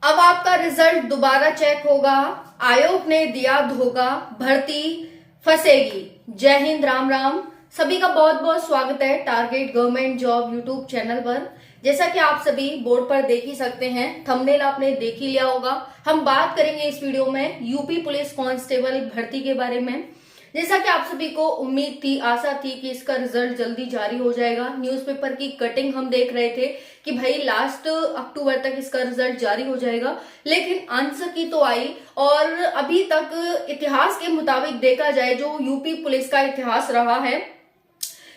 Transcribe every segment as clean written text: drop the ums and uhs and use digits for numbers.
अब आपका रिजल्ट दोबारा चेक होगा, आयोग ने दिया धोखा, भर्ती फंसेगी। जय हिंद, राम राम। सभी का बहुत बहुत स्वागत है target government job YouTube channel पर। जैसा कि आप सभी बोर्ड पर देख ही सकते हैं, थंबनेल आपने देख ही लिया होगा। हम बात करेंगे इस वीडियो में यूपी पुलिस कांस्टेबल भर्ती के बारे में। जैसा कि आप सभी को उम्मीद थी, आशा थी कि इसका रिजल्ट जल्दी जारी हो जाएगा। न्यूज़पेपर की कटिंग हम देख रहे थे कि भाई लास्ट अक्टूबर तक इसका रिजल्ट जारी हो जाएगा, लेकिन आंसर की तो आई। और अभी तक इतिहास के मुताबिक देखा जाए, जो यूपी पुलिस का इतिहास रहा है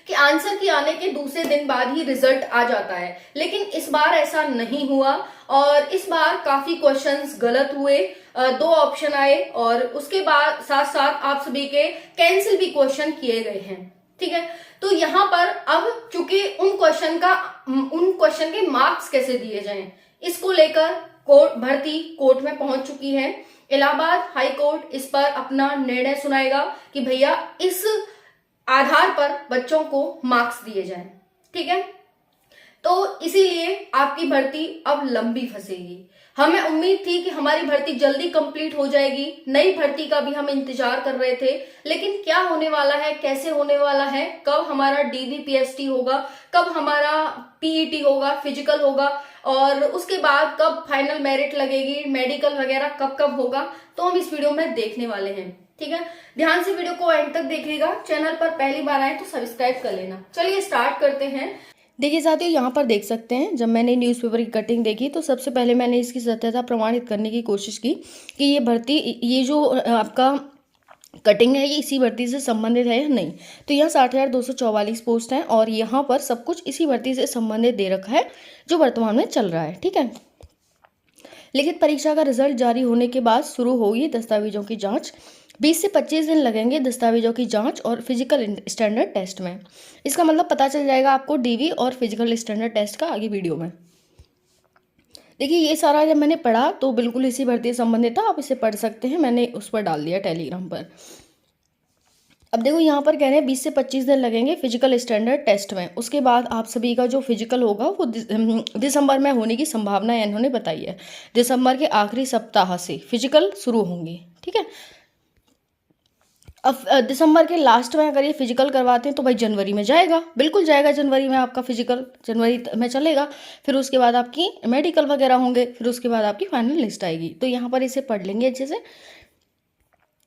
कि आंसर की आने के दूसरे दिन बाद ही रिजल्ट आ जाता है, लेकिन इस बार ऐसा नहीं हुआ और इस बार काफी क्वेश्चंस गलत हुए। दो ऑप्शन आए और उसके बाद साथ साथ आप सभी के कैंसिल भी क्वेश्चन किए गए हैं। ठीक है, तो यहाँ पर अब चूंकि उन क्वेश्चन के मार्क्स कैसे दिए जाएं, इसको लेकर कोर्ट भर्ती कोर्ट में पहुंच चुकी है। इलाहाबाद हाई कोर्ट इस पर अपना निर्णय सुनाएगा कि भैया इस आधार पर बच्चों को मार्क्स दिए जाएं। ठीक है, तो इसीलिए आपकी भर्ती अब लंबी फंसेगी। हमें उम्मीद थी कि हमारी भर्ती जल्दी कंप्लीट हो जाएगी, नई भर्ती का भी हम इंतजार कर रहे थे, लेकिन क्या होने वाला है, कैसे होने वाला है, कब हमारा डीवीपीएसटी होगा, कब हमारा पीईटी होगा, फिजिकल होगा, और उसके बाद कब फाइनल मेरिट लगेगी, मेडिकल वगैरह कब कब होगा, तो हम इस वीडियो में देखने वाले हैं। ठीक है, ध्यान से वीडियो को एंड तक देखिएगा। चैनल पर पहली बार आए तो सब्सक्राइब कर लेना। चलिए स्टार्ट करते हैं। देखिए साथियों, यहाँ पर देख सकते हैं, जब मैंने न्यूज़पेपर की कटिंग देखी तो सबसे पहले मैंने इसकी सत्यता प्रमाणित करने की कोशिश की कि ये भर्ती, ये जो आपका कटिंग है, ये इसी भर्ती से संबंधित है या नहीं। तो यहाँ 60,244 पोस्ट हैं और यहाँ पर सब कुछ इसी भर्ती से संबंधित दे रखा है जो वर्तमान में चल रहा है। ठीक है, लिखित परीक्षा का रिजल्ट जारी होने के बाद शुरू होगी दस्तावेजों की जांच। 20 से 25 दिन लगेंगे दस्तावेजों की जांच और फिजिकल स्टैंडर्ड टेस्ट में। इसका मतलब पता चल जाएगा आपको डीवी और फिजिकल स्टैंडर्ड टेस्ट का आगे वीडियो में। देखिए ये सारा जब मैंने पढ़ा तो बिल्कुल इसी भर्ती से संबंधित था, आप इसे पढ़ सकते हैं, मैंने उस पर डाल दिया टेलीग्राम पर। अब देखो यहाँ पर कह रहे हैं 20 से 25 दिन लगेंगे फिजिकल स्टैंडर्ड टेस्ट में। उसके बाद आप सभी का जो फिजिकल होगा वो दिसंबर में होने की संभावना इन्होंने बताई है। दिसंबर के आखिरी सप्ताह से फिजिकल शुरू होंगे। ठीक है, अब दिसंबर के लास्ट में अगर ये फिजिकल करवाते हैं तो भाई जनवरी में जाएगा, बिल्कुल जाएगा, जनवरी में आपका फिजिकल जनवरी में चलेगा। फिर उसके बाद आपकी मेडिकल वगैरह होंगे, फिर उसके बाद आपकी फाइनल लिस्ट आएगी। तो यहाँ पर इसे पढ़ लेंगे अच्छे से,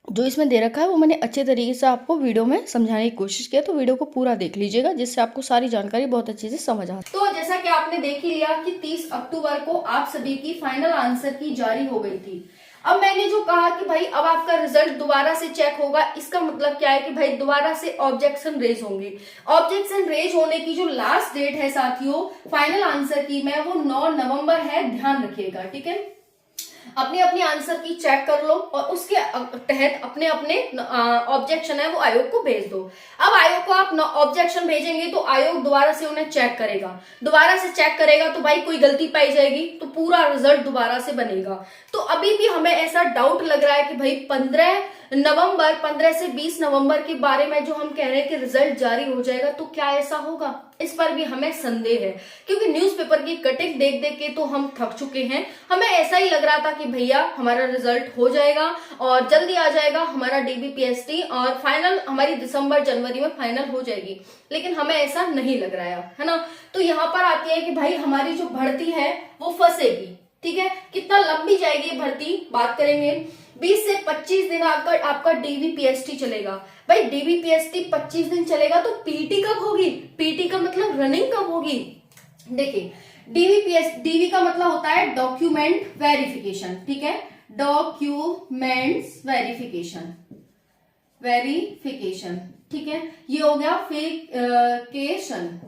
जो इसमें दे रखा है वो मैंने अच्छे तरीके से आपको वीडियो में समझाने की कोशिश किया। तो वीडियो को पूरा देख लीजिएगा, जिससे आपको सारी जानकारी बहुत अच्छे से समझ आ। तो जैसा कि आपने देख ही लिया कि 30 अक्टूबर को आप सभी की फाइनल आंसर की जारी हो गई थी। अब मैंने जो कहा कि भाई अब आपका रिजल्ट दोबारा से चेक होगा, इसका मतलब क्या है कि भाई दोबारा से ऑब्जेक्शन रेज होंगे। ऑब्जेक्शन रेज होने की जो लास्ट डेट है साथियों फाइनल आंसर की में, वो 9 नवंबर है, ध्यान रखिएगा। ठीक है, अपने अपने आंसर की चेक कर लो और उसके तहत अपने अपने ऑब्जेक्शन है वो आयोग को भेज दो। अब आयोग को आप ऑब्जेक्शन भेजेंगे तो आयोग दोबारा से उन्हें चेक करेगा, दोबारा से चेक करेगा तो भाई कोई गलती पाई जाएगी तो पूरा रिजल्ट दोबारा से बनेगा। तो अभी भी हमें ऐसा डाउट लग रहा है कि भाई 15 से 20 नवंबर के बारे में जो हम कह रहे हैं कि रिजल्ट जारी हो जाएगा, तो क्या ऐसा होगा, इस पर भी हमें संदेह है। क्योंकि न्यूज़पेपर की कटिंग देख देख के तो हम थक चुके हैं। हमें ऐसा ही लग रहा था कि भैया हमारा रिजल्ट हो जाएगा और जल्दी आ जाएगा हमारा डीबीपीएसटी और फाइनल हमारी दिसंबर जनवरी में फाइनल हो जाएगी, लेकिन हमें ऐसा नहीं लग रहा है ना। तो यहाँ पर आती है कि भाई हमारी जो भर्ती है वो फंसेगी। ठीक है, कितना लंबी जाएगी ये भर्ती, बात करेंगे। 20 से 25 दिन आपका डीवीपीएसटी चलेगा। भाई डीवीपीएसटी 25 दिन चलेगा तो पीटी कब होगी, पीटी का मतलब रनिंग कब होगी। देखिए डीवी का मतलब होता है डॉक्यूमेंट वेरिफिकेशन। ठीक है, डॉक्यूमेंट्स वेरिफिकेशन। ठीक है, ये हो गया फिकेशन।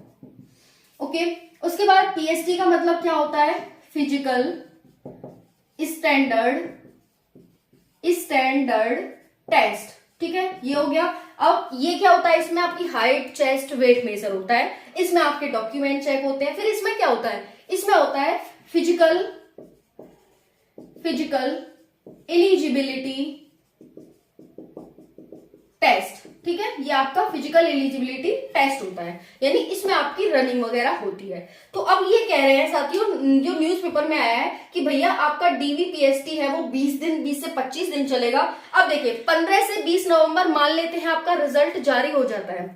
ओके, उसके बाद पीएसटी का मतलब क्या होता है, फिजिकल स्टैंडर्ड टेस्ट। ठीक है, ये हो गया। अब ये क्या होता है, इसमें आपकी हाइट, चेस्ट, वेट मेजर होता है, इसमें आपके डॉक्यूमेंट चेक होते हैं। फिर इसमें क्या होता है, इसमें होता है फिजिकल एलिजिबिलिटी टेस्ट, ठीक है, ये आपका फिजिकल एलिजिबिलिटी टेस्ट होता है, यानी इसमें आपकी रनिंग वगैरह होती है। तो अब ये कह रहे हैं साथियों, जो न्यूज़पेपर में आया है कि भैया आपका डीवीपीएसटी है वो 20 से 25 दिन चलेगा। अब देखिए 15 से 20 नवंबर मान लेते हैं आपका रिजल्ट जारी हो जाता है,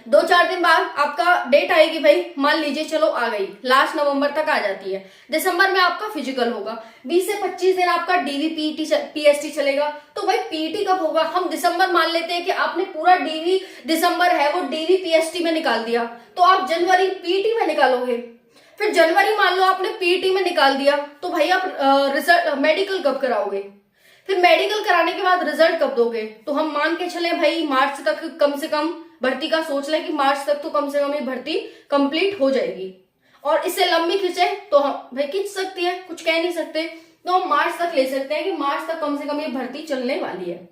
2-4 दिन बाद आपका डेट आएगी भाई, मान लीजिए चलो आ गई, लास्ट नवंबर तक आ जाती है, दिसंबर में आपका फिजिकल होगा, 20 से 25 दिन आपका डीवीपीएसटी चलेगा। तो भाई पीटी कब होगा, हम दिसंबर मान लेते हैं कि आपने पूरा डीवी दिसंबर है वो डीवीपीएसटी में निकाल दिया, तो आप जनवरी पीटी में निकालोगे, फिर जनवरी मान लो आपने पीटी में निकाल दिया, तो भाई आप रिजल्ट मेडिकल कब कराओगे, फिर मेडिकल कराने के बाद रिजल्ट कब दोगे। तो हम मान के चले भाई मार्च तक कम से कम भर्ती का सोच लें कि मार्च तक तो कम से कम ये भर्ती कंप्लीट हो जाएगी, और इससे लंबी खिंचे तो हम भाई खिंच सकती है, कुछ कह नहीं सकते, तो हम मार्च तक ले सकते हैं कि मार्च तक कम से कम ये भर्ती चलने वाली है।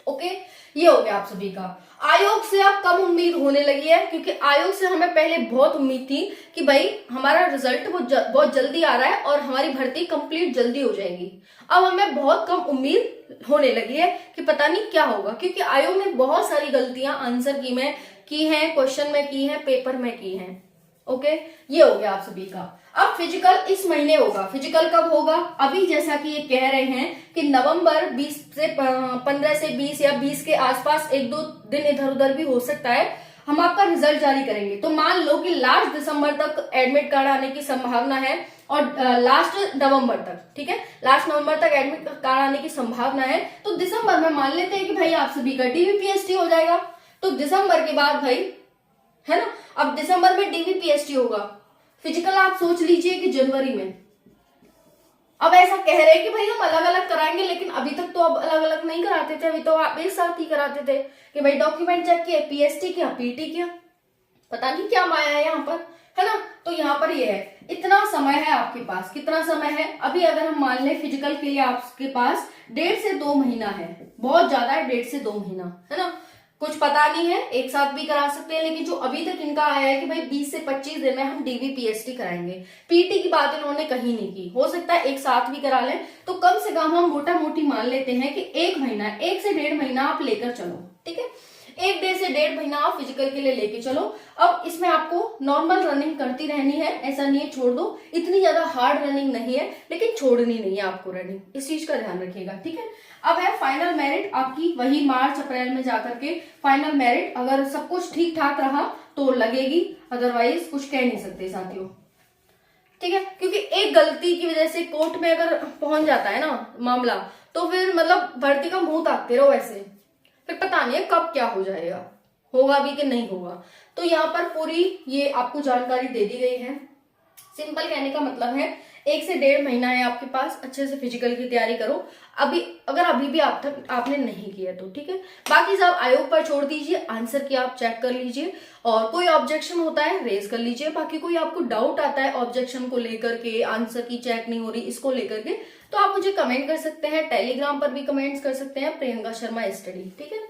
ओके, ये हो गया आप सभी का। आयोग से अब कम उम्मीद होने लगी है, क्योंकि आयोग से हमें पहले बहुत उम्मीद थी कि भाई हमारा रिजल्ट वो बहुत जल्दी आ रहा है और हमारी भर्ती कंप्लीट जल्दी हो जाएगी। अब हमें बहुत कम उम्मीद होने लगी है कि पता नहीं क्या होगा, क्योंकि आयोग ने बहुत सारी गलतियां आंसर की हैं, क्वेश्चन में की हैं, पेपर में की हैं। ओके, ये हो गया आप सभी का। अब फिजिकल इस महीने होगा, फिजिकल कब होगा, अभी जैसा कि ये कह रहे हैं कि नवंबर 15 से 20 या 20 के आसपास 1-2 दिन इधर उधर भी हो सकता है, हम आपका रिजल्ट जारी करेंगे। तो मान लो कि लास्ट दिसंबर तक एडमिट कार्ड आने की संभावना है और लास्ट नवंबर तक, ठीक है, लास्ट नवंबर तक एडमिट कार्ड आने की संभावना है, तो दिसंबर में मान लेते हैं कि भाई आप सभी का डीवीपीएसटी हो जाएगा। तो दिसंबर के बाद भाई, है ना, अब दिसंबर में डीवीपीएसटी होगा, फिजिकल आप सोच लीजिए कि जनवरी में। अब ऐसा कह रहे हैं कि भाई हम अलग अलग कराएंगे, लेकिन अभी तक तो अब अलग अलग नहीं कराते थे, अभी तो आप एक साथ ही कराते थे कि भाई डॉक्यूमेंट चेक किया, पीएसटी किया, पीटी किया, पता नहीं क्या माया है यहाँ पर, है ना। तो यहाँ पर ये है, इतना समय है आपके पास, कितना समय है अभी, अगर हम मान लें फिजिकल के लिए आपके पास 1.5 से 2 महीना है, बहुत ज्यादा है 1.5 से 2 महीना, है ना, कुछ पता नहीं है, एक साथ भी करा सकते हैं, लेकिन जो अभी तक इनका आया है कि भाई 20 से 25 दिन में हम डीवीपीएसटी कराएंगे, पीटी की बात इन्होंने कहीं नहीं की, हो सकता है एक साथ भी करा लें, तो कम से कम हम मोटा मोटी मान लेते हैं कि 1 महीना, 1 से 1.5 महीना आप लेकर चलो, ठीक है, 1 से 1.5 महीना आप फिजिकल के लिए लेके चलो। अब इसमें आपको नॉर्मल रनिंग करती रहनी है, ऐसा नहीं है छोड़ दो, इतनी ज्यादा हार्ड रनिंग नहीं है, लेकिन छोड़नी नहीं है आपको रनिंग, इस चीज का ध्यान रखिएगा, ठीक है। अब है फाइनल मेरिट आपकी, वही मार्च अप्रैल में जाकर के फाइनल मेरिट, अगर सब कुछ ठीक ठाक रहा तो लगेगी, अदरवाइज कुछ कह नहीं सकते साथियों, ठीक है, क्योंकि एक गलती की वजह से कोर्ट में अगर पहुंच जाता है ना मामला, तो फिर मतलब भर्ती का मुंह ताकते रहो ऐसे, फिर पता नहीं है कब क्या हो जाएगा, होगा भी कि नहीं होगा। तो यहाँ पर पूरी ये आपको जानकारी दे दी गई है। सिंपल कहने का मतलब है 1 से 1.5 महीना है आपके पास, अच्छे से फिजिकल की तैयारी करो अभी, अगर अभी भी आपने नहीं किया तो, ठीक है। बाकी सब आयोग पर छोड़ दीजिए, आंसर की आप चेक कर लीजिए, और कोई ऑब्जेक्शन होता है रेज कर लीजिए, बाकी कोई आपको डाउट आता है ऑब्जेक्शन को लेकर के, आंसर की चेक नहीं हो रही इसको लेकर के, तो आप मुझे कमेंट कर सकते हैं, टेलीग्राम पर भी कमेंट्स कर सकते हैं, प्रियंका शर्मा स्टडी, ठीक है।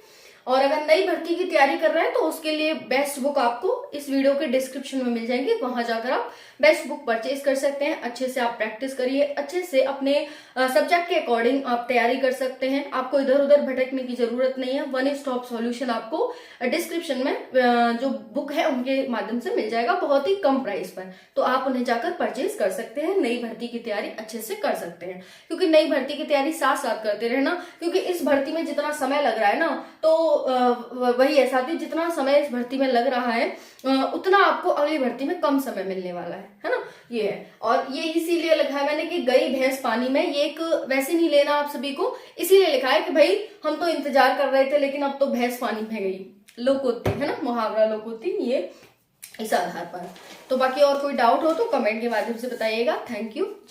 और अगर नई भर्ती की तैयारी कर रहे हैं तो उसके लिए बेस्ट बुक आपको इस वीडियो के डिस्क्रिप्शन में मिल जाएंगी, वहां जाकर आप बेस्ट बुक परचेज कर सकते हैं। अच्छे से आप प्रैक्टिस करिए, अच्छे से अपने सब्जेक्ट के अकॉर्डिंग आप तैयारी कर सकते हैं, आपको इधर उधर भटकने की जरूरत नहीं है। वन स्टॉप सॉल्यूशन आपको डिस्क्रिप्शन में जो बुक है उनके माध्यम से मिल जाएगा, बहुत ही कम प्राइस पर, तो आप उन्हें जाकर परचेज कर सकते हैं, नई भर्ती की तैयारी अच्छे से कर सकते हैं। क्योंकि नई भर्ती की तैयारी साथ साथ करते रहना, क्योंकि इस भर्ती में जितना समय लग रहा है ना, तो वही है साथी, जितना समय इस भर्ती में लग रहा है उतना आपको अगली भर्ती में कम समय मिलने वाला है ना, ये है। और ये इसीलिए लिखा है मैंने कि गई भैंस पानी में, ये एक वैसे नहीं लेना आप सभी को, इसीलिए लिखा है कि भाई हम तो इंतजार कर रहे थे लेकिन अब तो भैंस पानी में गई, लोकोक्ति है ना, मुहावरा लोकोक्ति, ये इस आधार पर। तो बाकी और कोई डाउट हो तो कमेंट के माध्यम से बताइएगा। Thank you.